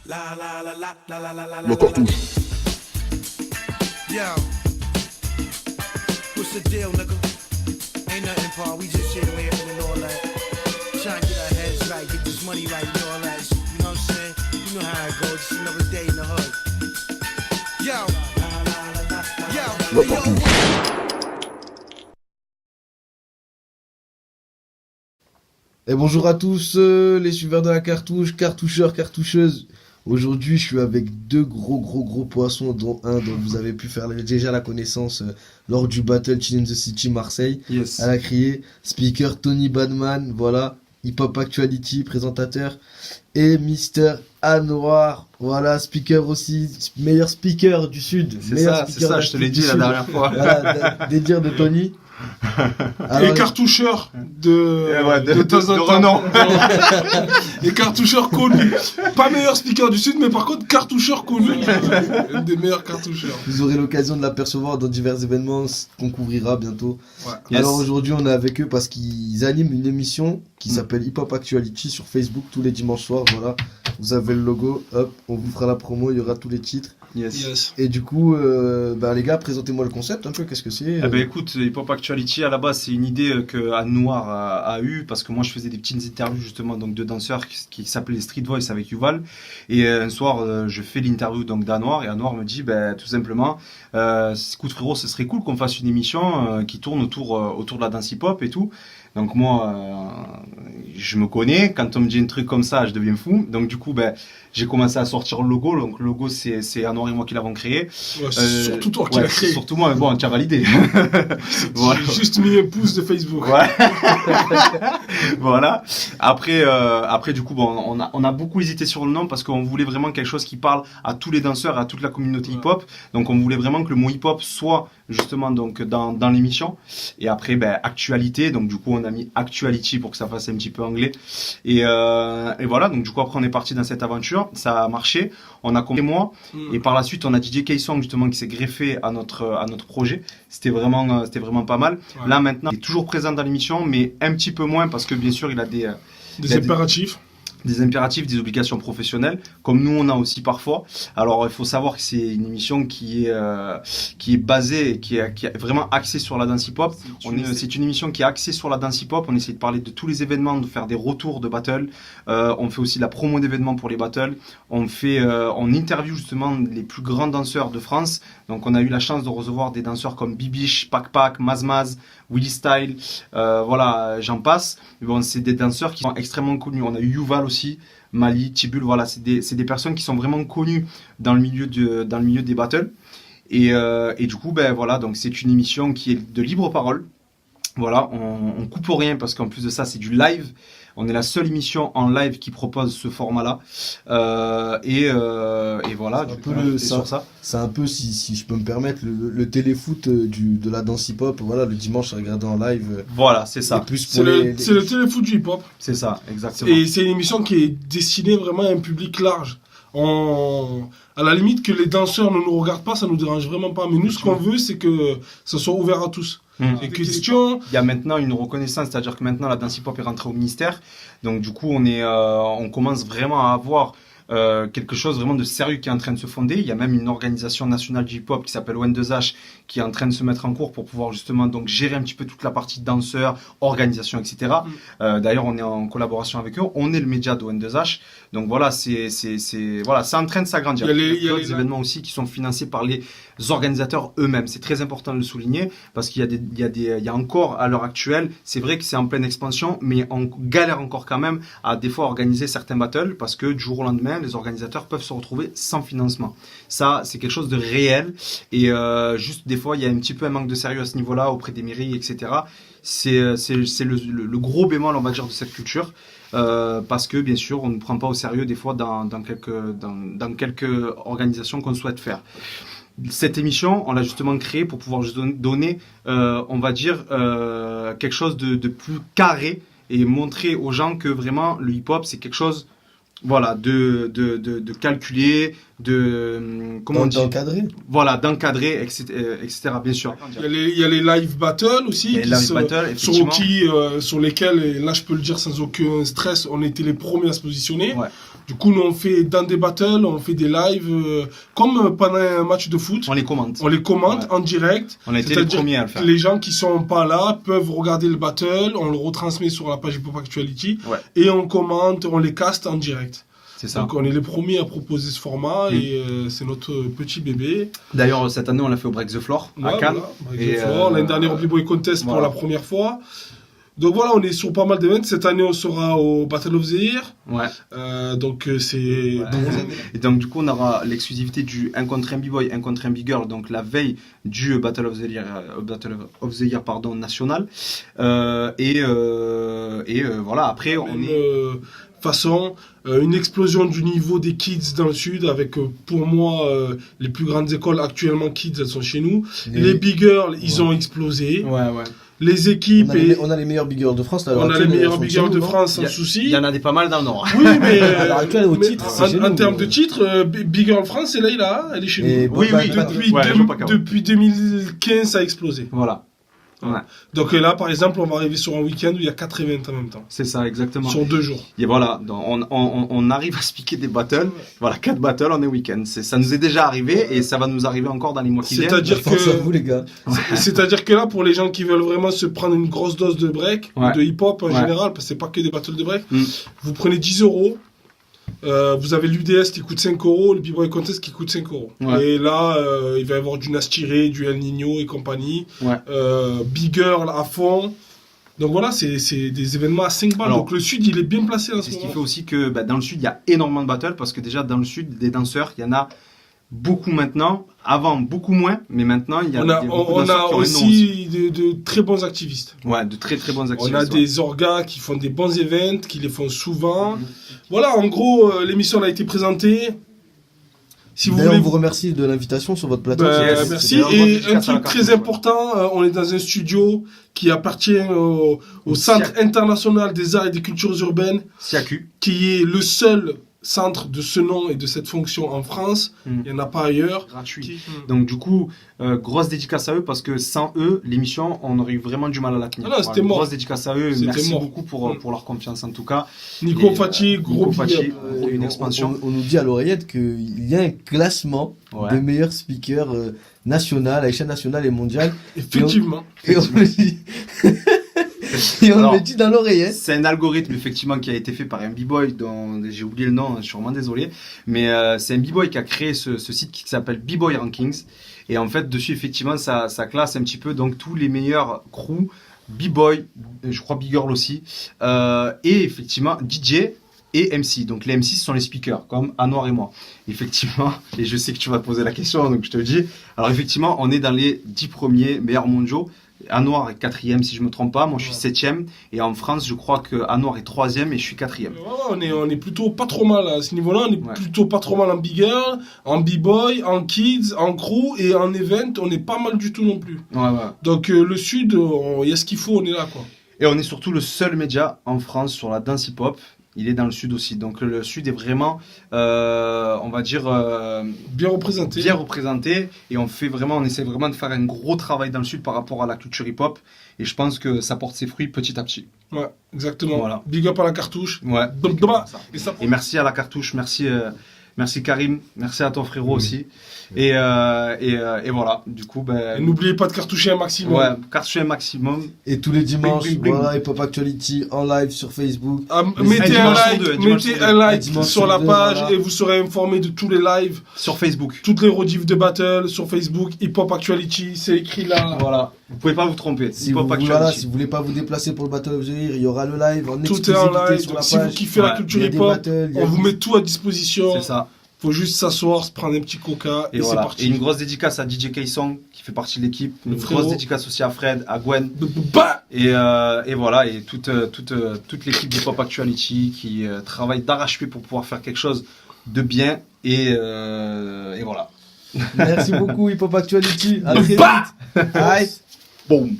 La cartouche. Yo, what's the deal, nigga? Ain't nothing, Paul. We just here laughing and all that. Trying to get our heads right, get this money right and all that. You know what I'm saying? You know how it goes. Just another day in the hood. Yo, La yo, yo. cartouche. Et bonjour à tous les suiveurs de la cartouche, cartoucheurs, cartoucheuses. Aujourd'hui, je suis avec deux gros poissons, dont un dont vous avez pu faire déjà la connaissance lors du Battle Chill in the City Marseille. Yes. À la criée, speaker Tony Badman, voilà, Hip Hop Actuality, présentateur. Et Mister Anouar, voilà, speaker aussi, meilleur speaker du Sud. C'est meilleur ça, speaker je te l'ai du dit la Sud. dernière fois. Voilà, des dires de Tony. Et cartoucheur de temps en temps. renom. Et cartoucheur connu. Pas meilleur speaker du Sud, mais par contre cartoucheur connu. Un des meilleurs cartoucheurs. Vous aurez l'occasion de l'apercevoir dans divers événements qu'on couvrira bientôt. Ouais. Yes. Alors aujourd'hui, on est avec eux parce qu'ils animent une émission qui s'appelle Hip Hop Actuality sur Facebook tous les dimanches soirs. Voilà, vous avez le logo, hop, on vous fera la promo, il y aura tous les titres. Yes. Et du coup, les gars, présentez-moi le concept un peu, qu'est-ce que c'est Eh ben écoute, Hip Hop Actuality à la base c'est une idée que Anne Noir a eue parce que moi je faisais des petites interviews justement donc de danseurs qui s'appelaient Street Voice avec Yuval et un soir je fais l'interview donc d'Anne Noir et Anne Noir me dit tout simplement écoute frérot ce serait cool qu'on fasse une émission qui tourne autour de la danse hip hop et tout. Donc moi, je me connais. Quand on me dit un truc comme ça, je deviens fou. Donc du coup, j'ai commencé à sortir le logo. Donc le logo, c'est Anouar et moi qui l'avons créé. Ouais, c'est surtout toi qui l'as créé. Surtout moi, mais bon, tu as validé. Voilà. J'ai juste mis un pouce de Facebook. Ouais. Voilà. Après du coup, on a beaucoup hésité sur le nom parce qu'on voulait vraiment quelque chose qui parle à tous les danseurs, à toute la communauté hip-hop. Donc on voulait vraiment que le mot hip-hop soit justement donc dans l'émission. Et après, actualité. Donc du coup, on a mis Actuality pour que ça fasse un petit peu anglais. Et voilà. Donc du coup, après, on est parti dans cette aventure. Ça a marché. On a compté moi. Et par la suite, on a DJ K-Song justement qui s'est greffé à notre projet. C'était vraiment pas mal. Ouais. Là maintenant, il est toujours présent dans l'émission, mais un petit peu moins parce que bien sûr, il a Des il y a impératifs. des impératifs, des obligations professionnelles, comme nous on a aussi parfois. Alors il faut savoir que c'est une émission qui est basée et qui est vraiment axée sur la danse hip-hop. C'est une émission qui est axée sur la danse hip-hop. On essaie de parler de tous les événements, de faire des retours de battle. On fait aussi la promo d'événements pour les battles. On interview justement les plus grands danseurs de France. Donc on a eu la chance de recevoir des danseurs comme Bibiche, Pac, Mazmaz, Willy Style, voilà, j'en passe. Mais bon, c'est des danseurs qui sont extrêmement connus. On a eu Yuval aussi, Mali, Tibul, voilà, c'est des personnes qui sont vraiment connues dans le milieu des battles. Et du coup, voilà, donc c'est une émission qui est de libre parole. Voilà, on coupe rien parce qu'en plus de ça, c'est du live. On est la seule émission en live qui propose ce format-là. Et voilà, sur ça. C'est un peu, si je peux me permettre, le téléfoot de la danse hip-hop. Voilà, le dimanche, à regarder en live. Voilà, c'est ça. Et plus C'est pour c'est le téléfoot du hip-hop. C'est ça, exactement. Et c'est une émission qui est destinée vraiment à un public large. À la limite que les danseurs ne nous regardent pas, ça nous dérange vraiment pas. Mais nous, ce qu'on veut, c'est que ça soit ouvert à tous. Les questions. Il y a maintenant une reconnaissance, c'est-à-dire que maintenant la danse hip-hop est rentrée au ministère. Donc du coup, on commence vraiment à avoir quelque chose vraiment de sérieux qui est en train de se fonder. Il y a même une organisation nationale du hip-hop qui s'appelle ON2H qui est en train de se mettre en cours pour pouvoir justement donc gérer un petit peu toute la partie danseurs, organisation, etc. D'ailleurs, on est en collaboration avec eux. On est le média de ON2H. Donc voilà, c'est en train de s'agrandir. Il y a d'autres événements aussi qui sont financés par les organisateurs eux-mêmes. C'est très important de le souligner parce qu'il y a encore à l'heure actuelle, c'est vrai que c'est en pleine expansion, mais on galère encore quand même à des fois organiser certains battles parce que du jour au lendemain, les organisateurs peuvent se retrouver sans financement. Ça, c'est quelque chose de réel et juste des fois, il y a un petit peu un manque de sérieux à ce niveau-là auprès des mairies, etc. C'est le gros bémol, on va dire, de cette culture. Parce que bien sûr on ne prend pas au sérieux des fois dans quelques organisations qu'on souhaite faire. Cette émission, on l'a justement créée pour pouvoir juste donner, on va dire, quelque chose de plus carré et montrer aux gens que vraiment le hip-hop c'est quelque chose, voilà, de calculé, comment on dit, d'encadrer. voilà, d'encadrer, etc. Bien sûr. Il y a les live battles aussi, Et live battle, effectivement. sur lesquels, et là je peux le dire sans aucun stress, on était les premiers à se positionner. Ouais. Du coup, nous on fait dans des battles, on fait des lives, comme pendant un match de foot. On les commente. On les commente Ouais. en direct. On a été les C'est-à-dire premiers à le que faire. les gens qui sont pas là peuvent regarder le battle, on le retransmet sur la page Hip Hop Actuality, Ouais. et on commente, on les caste en direct. C'est ça. Donc on est les premiers à proposer ce format, et c'est notre petit bébé. D'ailleurs, cette année, on l'a fait au Break the Floor, à Ouais, Cannes. voilà. Et, L'année dernière au B-Boy Contest pour voilà. la première fois. Donc voilà, on est sur pas mal d'événements. Cette année, on sera au Battle of the Year. Ouais. C'est... Ouais. Et donc, du coup, on aura l'exclusivité du 1 contre 1 B-Boy, 1 contre 1 B-Girl, donc la veille du Battle of the Year, pardon, national. Voilà, après, on Même, est. façon, une explosion du niveau des kids dans le sud, avec pour moi les plus grandes écoles actuellement kids, elles sont chez nous. Les big girls, ils ont explosé. Ouais, ouais. Les équipes, On a les meilleurs big girls de France. Là, on a les meilleurs big girls de France sans Il souci. y en a des pas mal dans le Nord. Oui, mais À l'heure actuelle, au mais titre, c'est chez en nous. termes de titre, Big Girl France, c'est là, elle est chez Et nous. bon, bah, Depuis, ouais, je vois pas qu'avant. depuis 2015, ça a explosé. Voilà. Ouais. Donc là, par exemple, on va arriver sur un week-end où il y a 4 events en même temps. C'est ça, exactement. Sur 2 jours. Et voilà, donc on arrive à se piquer des battles. Voilà, 4 battles en un week-end. Ça nous est déjà arrivé et ça va nous arriver encore dans les mois qui viennent. C'est-à-dire Force à vous, que, les gars. c'est-à-dire que là, pour les gens qui veulent vraiment se prendre une grosse dose de break, Ouais. de hip-hop en Ouais. général, parce que c'est pas que des battles de break, Mm. vous prenez 10 €. Vous avez l'UDS qui coûte 5 €, le B-Boy Contest qui coûte 5 €. Ouais. Et là, il va y avoir du Nastiré, du El Nino et compagnie. Ouais. Big Girl à fond. Donc voilà, c'est des événements à 5 balles. Alors, Donc le Sud, il est bien placé en C'est ce ce qui moment. fait aussi que dans le sud, il y a énormément de battles parce que déjà dans le sud, des danseurs, il y en a beaucoup maintenant. Avant, beaucoup moins, mais maintenant, il y a, On a, il y a beaucoup on de danseurs a qui ont un nom aussi de très bons activistes. Ouais, de très très bons On activistes. a ouais. des orgas qui font des bons events, qui les font souvent. Voilà, en gros, l'émission a été présentée. Si vous D'ailleurs, voulez, on vous remercie de l'invitation sur votre plateau. ben, Yes, merci. c'est d'ailleurs une Et dédicace un à la truc très Cartouche, ouais. important, on est dans un studio qui appartient au Centre international des arts et des cultures urbaines, Siaku. qui est le seul centre de ce nom et de cette fonction en France. Mm. Il n'y en a pas ailleurs. Gratuit. Donc du coup, grosse dédicace à eux parce que sans eux, l'émission, on aurait eu vraiment du mal à la tenir. Ah non, c'était mort. Grosse dédicace à eux. C'était Merci mort. beaucoup pour leur confiance en tout cas. Nico Et, Fati, gros Nico big Fati. up. Une expansion. On nous dit à l'oreillette qu'il y a un classement Ouais. des meilleurs speakers national, à l'échelle nationale et mondiale. Effectivement. Et on le dit. Et on Alors, le dit dans l'oreillette. C'est un algorithme effectivement qui a été fait par un b-boy dont j'ai oublié le nom, je suis vraiment désolé, mais c'est un b-boy qui a créé ce site qui s'appelle B-Boy Rankings et en fait dessus effectivement ça classe un petit peu donc tous les meilleurs crews b-boy, je crois b-girl aussi et effectivement DJ et MC. Donc les MC ce sont les speakers comme Anwar et moi. Effectivement, et je sais que tu vas te poser la question donc je te le dis. Alors effectivement, on est dans les 10 premiers meilleurs mondiaux. Anwar est 4e si je me trompe pas, moi je suis 7e et en France je crois que Anwar est 3e et je suis 4e. Ouais, on est plutôt pas trop mal à ce niveau-là. On est Ouais. plutôt pas trop mal en big girl, en b-boy, en kids, en crew et en event. On est pas mal du tout non plus. Ouais, ouais. Donc le Sud, il y a ce qu'il faut, on est là quoi. Et on est surtout le seul média en France sur la danse hip-hop. Il est dans le sud aussi. Donc le sud est vraiment, on va dire, Bien représenté. bien représenté. Et on essaie vraiment de faire un gros travail dans le sud par rapport à la culture hip-hop. Et je pense que ça porte ses fruits petit à petit. Ouais, exactement. Voilà. Big up à la cartouche. Ouais. Dom, dom, et ça Et merci à la cartouche, merci Karim, merci à ton frérot aussi. Et voilà, du coup, Et n'oubliez pas de cartoucher un maximum. ouais, cartoucher un maximum. Et tous les dimanches, Bing, bing, bing. voilà, Hip Hop Actuality en live sur Facebook. Ah, Un mettez un dimanche sur like, deux, un dimanche mettez sur un deux. Un like dimanche sur sur la deux, page voilà. et vous serez informé de tous les lives, Sur Facebook. toutes les rediffs de battle sur Facebook, Hip Hop Actuality, c'est écrit là. Voilà, vous pouvez pas vous tromper. Si Hip-Hop vous, Actuality. voilà, si vous voulez pas vous déplacer pour le Battle of the Year, il y aura le live en Tout est exclusivité en live, sur la donc si vous page. kiffez la Ouais. culture Il y a des hip-hop, battles, il y a on vous des- met tout à disposition. C'est ça. Faut juste s'asseoir, se prendre un petit coca et, Et c'est voilà. parti. Et une grosse dédicace à DJ K-Song qui fait partie de l'équipe. Une frérot. grosse dédicace aussi à Fred, à Gwen. Bah Et voilà, et toute l'équipe du Pop Actuality qui travaille d'arrache-pied pour pouvoir faire quelque chose de bien. Et voilà. Merci beaucoup, Hip Hop Actuality. À très vite. Bah Aïe. Boom.